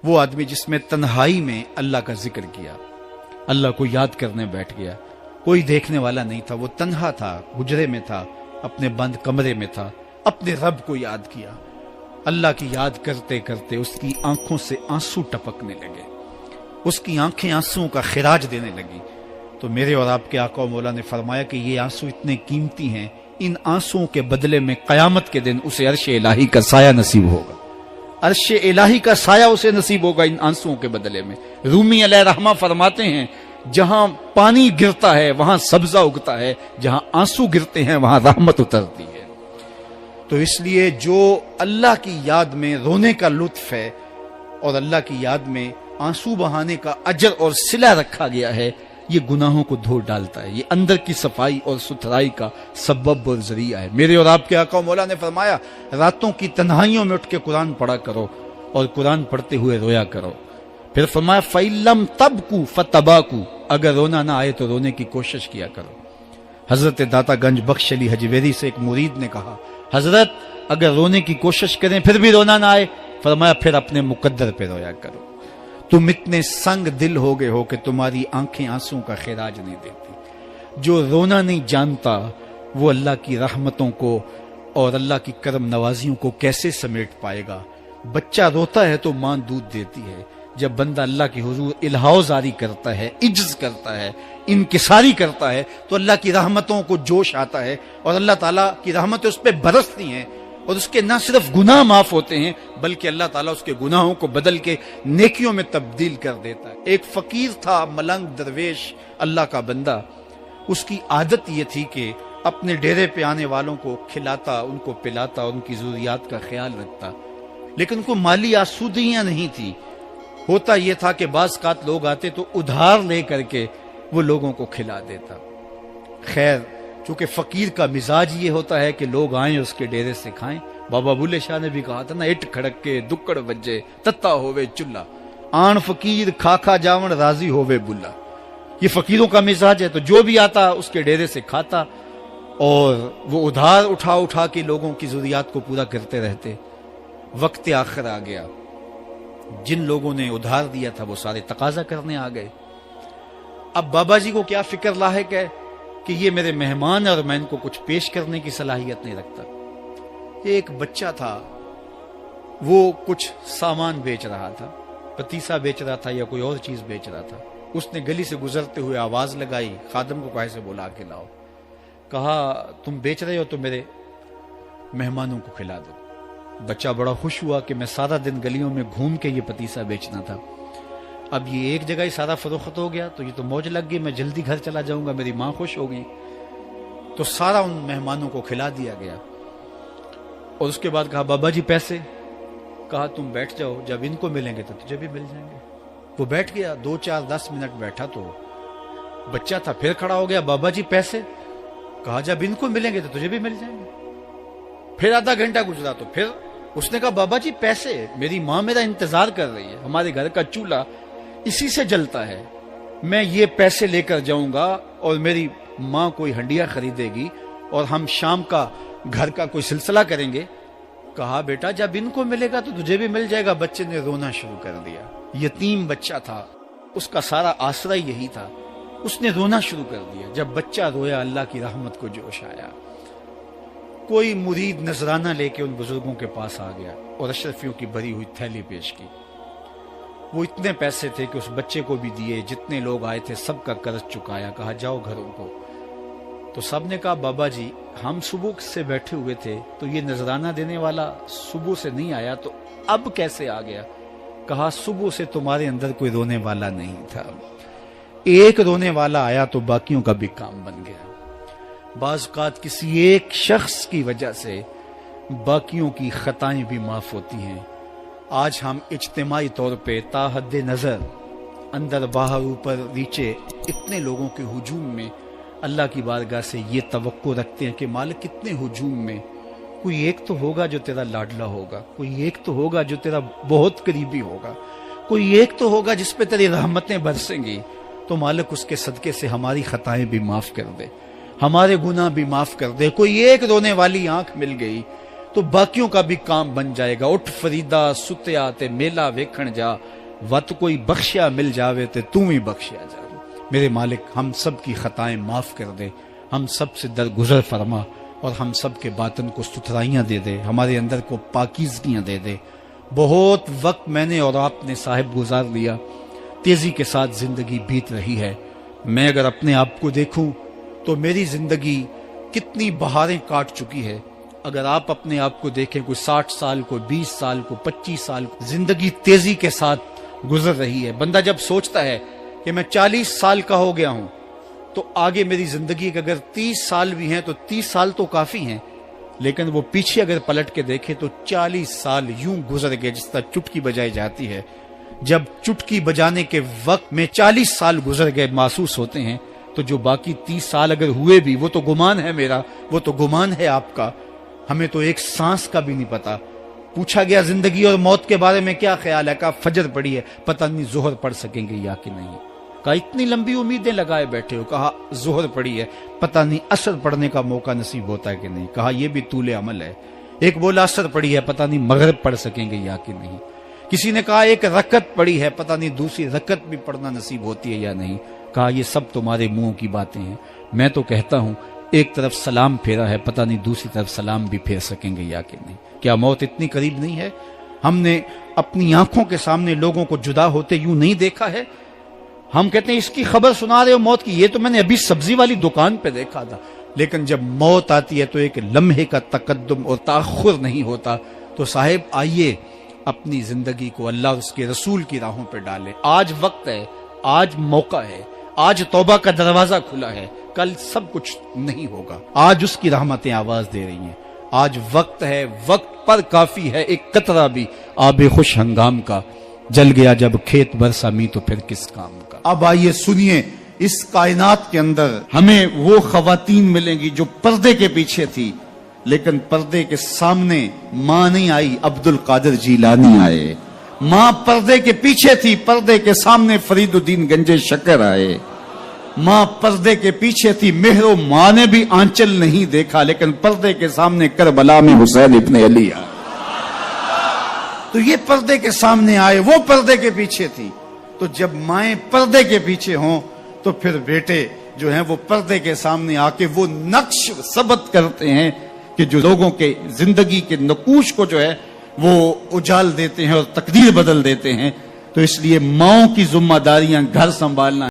وہ آدمی جس میں تنہائی میں اللہ کا ذکر کیا، اللہ کو یاد کرنے بیٹھ گیا، کوئی دیکھنے والا نہیں تھا، وہ تنہا تھا، حجرے میں تھا، اپنے بند کمرے میں تھا، اپنے رب کو یاد کیا۔ اللہ کی یاد کرتے کرتے اس کی آنکھوں سے آنسو ٹپکنے لگے، اس کی آنکھیں آنسوؤں کا خراج دینے لگی۔ تو میرے اور آپ کے آقا و مولا نے فرمایا کہ یہ آنسو اتنے قیمتی ہیں، ان آنسوؤں کے بدلے میں قیامت کے دن اسے عرش الہی کا سایہ نصیب ہوگا، عرش الہی کا سایہ اسے نصیب ہوگا ان آنسوؤں کے بدلے میں۔ رومی علیہ رحمہ فرماتے ہیں جہاں پانی گرتا ہے وہاں سبزہ اگتا ہے، جہاں آنسو گرتے ہیں وہاں رحمت اترتی ہے۔ تو اس لیے جو اللہ کی یاد میں رونے کا لطف ہے اور اللہ کی یاد میں آنسو بہانے کا اجر اور صلہ رکھا گیا ہے، یہ گناہوں کو دھو ڈالتا ہے، یہ اندر کی صفائی اور ستھرائی کا سبب اور ذریعہ ہے۔ میرے اور آپ کے آقا و مولا نے فرمایا راتوں کی تنہائیوں میں اٹھ کے قرآن پڑھا کرو اور قرآن پڑھتے ہوئے رویا کرو۔ پھر فرمایا فَإِلَّمْ تَبْكُوا فَتَبَاكُوا، اگر رونا نہ آئے تو رونے کی کوشش کیا کرو۔ حضرت داتا گنج بخش علی حجویری سے ایک مرید نے کہا حضرت اگر رونے کی کوشش کریں پھر بھی رونا نہ آئے، فرمایا پھر اپنے مقدر پہ رویا کرو۔ تم اتنے سنگ دل ہو گئے ہو کہ تمہاری آنکھیں آنسوں کا خراج نہیں دیتی۔ جو رونا نہیں جانتا وہ اللہ کی رحمتوں کو اور اللہ کی کرم نوازیوں کو کیسے سمیٹ پائے گا؟ بچہ روتا ہے تو ماں دودھ دیتی ہے، جب بندہ اللہ کی حضور الہاؤ زاری کرتا ہے، عجز کرتا ہے، انکساری کرتا ہے تو اللہ کی رحمتوں کو جوش آتا ہے اور اللہ تعالیٰ کی رحمتیں اس پہ برستی ہیں اور اس کے نہ صرف گناہ معاف ہوتے ہیں بلکہ اللہ تعالیٰ اس کے گناہوں کو بدل کے نیکیوں میں تبدیل کر دیتا ہے۔ ایک فقیر تھا، ملنگ درویش، اللہ کا بندہ، اس کی عادت یہ تھی کہ اپنے ڈیرے پہ آنے والوں کو کھلاتا، ان کو پلاتا، ان کی ضروریات کا خیال رکھتا، لیکن کو مالی آسودگیاں نہیں تھی۔ ہوتا یہ تھا کہ بعض اوقات لوگ آتے تو ادھار لے کر کے وہ لوگوں کو کھلا دیتا۔ خیر چونکہ فقیر کا مزاج یہ ہوتا ہے کہ لوگ آئیں اس کے ڈیرے سے کھائیں، بابا بلے شاہ نے بھی کہا تھا نا اٹ کھڑک کے دکڑ بجے تتا ہووے چلا، آن فقیر کھا کھا جاون راضی ہووے بلا۔ یہ فقیروں کا مزاج ہے، تو جو بھی آتا اس کے ڈیرے سے کھاتا اور وہ ادھار اٹھا اٹھا کے لوگوں کی ضروریات کو پورا کرتے رہتے۔ وقت آخر آ گیا، جن لوگوں نے ادھار دیا تھا وہ سارے تقاضا کرنے آ گئے۔ اب بابا جی کو کیا فکر لاحق ہے کہ یہ میرے مہمان ہیں اور میں ان کو کچھ پیش کرنے کی صلاحیت نہیں رکھتا۔ ایک بچہ تھا، وہ کچھ سامان بیچ رہا تھا، پتیسا بیچ رہا تھا یا کوئی اور چیز بیچ رہا تھا۔ اس نے گلی سے گزرتے ہوئے آواز لگائی، خادم کو کہے سے بلا کے لاؤ، کہا تم بیچ رہے ہو تو میرے مہمانوں کو کھلا دو۔ بچہ بڑا خوش ہوا کہ میں سارا دن گلیوں میں گھوم کے یہ پتیسا بیچنا تھا، اب یہ ایک جگہ ہی سارا فروخت ہو گیا تو یہ تو موج لگ گئی، میں جلدی گھر چلا جاؤں گا، میری ماں خوش ہوگی۔ تو سارا ان مہمانوں کو کھلا دیا گیا اور اس کے بعد کہا بابا جی پیسے؟ کہا تم بیٹھ جاؤ، جب ان کو ملیں گے تو تجھے بھی مل جائیں گے۔ وہ بیٹھ گیا، 2 4 10 منٹ بیٹھا تو بچہ تھا، پھر کھڑا ہو گیا، بابا جی پیسے؟ کہا جب ان کو ملیں گے تو تجھے بھی مل جائیں گے۔ پھر آدھا گھنٹہ گزرا تو پھر اس نے کہا بابا جی پیسے؟ میری ماں میرا انتظار کر رہی ہے، ہمارے گھر کا چولہا اسی سے جلتا ہے، میں یہ پیسے لے کر جاؤں گا اور میری ماں کوئی ہنڈیا خریدے گی اور ہم شام کا گھر کا کوئی سلسلہ کریں گے۔ کہا بیٹا جب ان کو ملے گا تو تجھے بھی مل جائے گا۔ بچے نے رونا شروع کر دیا، یتیم بچہ تھا، اس کا سارا آسرا یہی تھا، اس نے رونا شروع کر دیا۔ جب بچہ رویا اللہ کی رحمت کو جوش آیا۔ کوئی مرید نذرانہ لے کے ان بزرگوں کے پاس آ گیا اور اشرفیوں کی بھری ہوئی تھیلی پیش کی۔ وہ اتنے پیسے تھے کہ اس بچے کو بھی دیے، جتنے لوگ آئے تھے سب کا قرض چکایا، کہا جاؤ گھروں کو۔ تو سب نے کہا بابا جی ہم صبح سے بیٹھے ہوئے تھے تو یہ نذرانہ دینے والا صبح سے نہیں آیا تو اب کیسے آ گیا؟ کہا صبح سے تمہارے اندر کوئی رونے والا نہیں تھا، ایک رونے والا آیا تو باقیوں کا بھی کام بن گیا۔ بعض اوقات کسی ایک شخص کی وجہ سے باقیوں کی خطائیں بھی معاف ہوتی ہیں۔ آج ہم اجتماعی طور پہ تا حد نظر اندر باہر اوپر نیچے اتنے لوگوں کے ہجوم میں اللہ کی بارگاہ سے یہ توقع رکھتے ہیں کہ مالک کتنے ہجوم میں کوئی ایک تو ہوگا جو تیرا لاڈلا ہوگا، کوئی ایک تو ہوگا جو تیرا بہت قریبی ہوگا، کوئی ایک تو ہوگا جس پہ تیری رحمتیں برسیں گی۔ تو مالک اس کے صدقے سے ہماری خطائیں بھی معاف کر دے، ہمارے گناہ بھی معاف کر دے۔ کوئی ایک رونے والی آنکھ مل گئی تو باقیوں کا بھی کام بن جائے گا۔ اٹھ فریدا ستیا تے میلا ویکھن جا، وت کوئی بخشیا مل جاوے تے تو ہی بخشیا جا۔ میرے مالک ہم سب کی خطائیں معاف کر دے، ہم سب سے درگزر فرما، اور ہم سب کے باطن کو ستھرائیاں دے دے، ہمارے اندر کو پاکیزگیاں دے دے۔ بہت وقت میں نے اور آپ نے صاحب گزار لیا، تیزی کے ساتھ زندگی بیت رہی ہے۔ میں اگر اپنے آپ کو دیکھوں تو میری زندگی کتنی بہاریں کاٹ چکی ہے۔ اگر آپ اپنے آپ کو دیکھیں، کوئی 60 سال، کوئی 20 سال، کوئی 25 سال، زندگی تیزی کے ساتھ گزر رہی ہے۔ بندہ جب سوچتا ہے کہ میں 40 سال کا ہو گیا ہوں تو آگے میری زندگی کے اگر 30 سال بھی ہیں تو 30 سال تو کافی ہیں، لیکن وہ پیچھے اگر پلٹ کے دیکھے تو 40 سال یوں گزر گئے جس طرح چٹکی بجائی جاتی ہے۔ جب چٹکی بجانے کے وقت میں 40 سال گزر گئے محسوس ہوتے ہیں، تو جو باقی 30 سال اگر ہوئے بھی، وہ تو گمان ہے میرا، وہ تو گمان ہے آپ کا، ہمیں تو ایک سانس کا بھی نہیں پتا۔ پوچھا گیا زندگی اور موت کے بارے میں کیا خیال ہے؟ کہا فجر پڑی ہے، پتہ نہیں ظہر پڑھ سکیں گے یا کہ نہیں۔ کہا اتنی لمبی امیدیں لگائے بیٹھے ہو، کہا ظہر پڑی ہے، پتہ نہیں عصر پڑھنے کا موقع نصیب ہوتا ہے کہ نہیں۔ کہا یہ بھی طول عمل ہے۔ ایک بولا عصر پڑی ہے، پتہ نہیں مغرب پڑھ سکیں گے یا کہ نہیں۔ کسی نے کہا ایک رکعت پڑی ہے، پتہ نہیں دوسری رکعت بھی پڑھنا نصیب ہوتی ہے یا نہیں۔ کہا یہ سب تمہارے منہوں کی باتیں ہیں، میں تو کہتا ہوں ایک طرف سلام پھیرا ہے، پتہ نہیں دوسری طرف سلام بھی پھیر سکیں گے یا کہ نہیں۔ کیا موت اتنی قریب نہیں ہے؟ ہم نے اپنی آنکھوں کے سامنے لوگوں کو جدا ہوتے یوں نہیں دیکھا ہے؟ ہم کہتے ہیں اس کی خبر سنا رہے ہو موت کی، یہ تو میں نے ابھی سبزی والی دکان پہ دیکھا تھا۔ لیکن جب موت آتی ہے تو ایک لمحے کا تقدم اور تاخر نہیں ہوتا۔ تو صاحب آئیے اپنی زندگی کو اللہ اور اس کے رسول کی راہوں پہ ڈالیں۔ آج وقت ہے، آج موقع ہے، آج توبہ کا دروازہ کھلا ہے، کل سب کچھ نہیں ہوگا۔ آج اس کی رحمتیں آواز دے رہی ہیں۔ آج وقت ہے، وقت پر کافی ہے ایک قطرہ بھی آب خوش ہنگام کا، جل گیا جب کھیت برسا می تو پھر کس کام کا۔ اب آئیے سنیے، اس کائنات کے اندر ہمیں وہ خواتین ملیں گی جو پردے کے پیچھے تھی، لیکن پردے کے سامنے ماں نہیں آئی، عبد القادر جیلانی آئے۔ ماں پردے کے پیچھے تھی، پردے کے سامنے فرید الدین گنج شکر آئے۔ ماں پردے کے پیچھے تھی، مہر و ماں نے بھی آنچل نہیں دیکھا، لیکن پردے کے سامنے کربلا میں حسین ابن علی آئے۔ تو یہ پردے کے سامنے آئے، وہ پردے کے پیچھے تھی۔ تو جب مائیں پردے کے پیچھے ہوں تو پھر بیٹے جو ہیں وہ پردے کے سامنے آ کے وہ نقش ثبت کرتے ہیں کہ جو لوگوں کے زندگی کے نقوش کو جو ہے وہ اجال دیتے ہیں اور تقدیر بدل دیتے ہیں۔ تو اس لیے ماؤں کی ذمہ داریاں گھر سنبھالنا